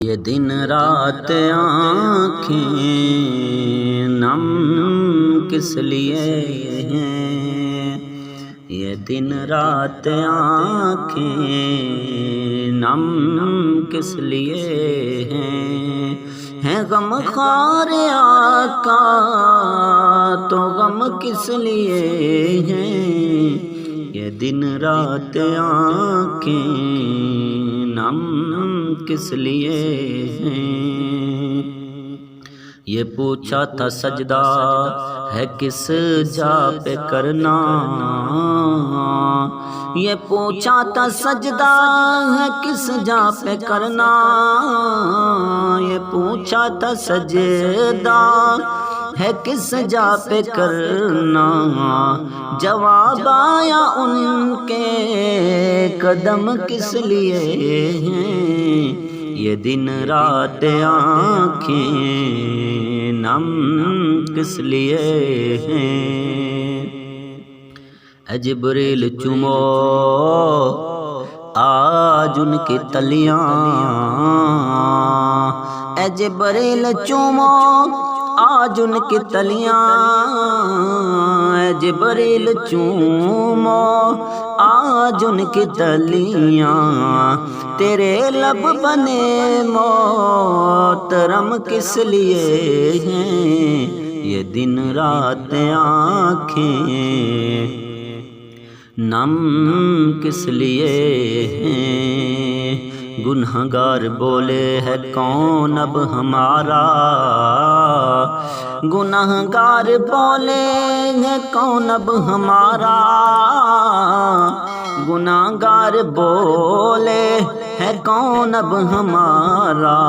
یہ دن رات آنکھیں نم کس لیے ہیں، یہ دن رات آنکھیں نم کس لیے ہیں غم خوار آقا تو غم کس لیے ہیں، یہ دن رات آنکھیں نم کس لیے ہیں۔ یہ پوچھا تھا سجدہ ہے کس جا پہ کرنا، یہ پوچھا تھا سجدہ ہے کس جا پہ کرنا، یہ پوچھا تھا سجدہ ہے کس جا پہ کرنا، جواب آیا ان کے قدم کس لیے ہیں، یہ دن رات آنکھیں نم کس لیے ہیں۔ اے جبریل چومو آج ان کی تلیاں، اے جبریل چومو آج ان کی تلیاں، اے جبریل چومو آج ان کی تلیاں، تیرے لب بنے محترم کس لیے ہیں، یہ دن رات آنکھیں نم کس لیے ہیں۔ گنہگار بولے ہے کون اب ہمارا، گنہگار بولے ہے کون اب ہمارا، گنہگار بولے ہے کون اب ہمارا۔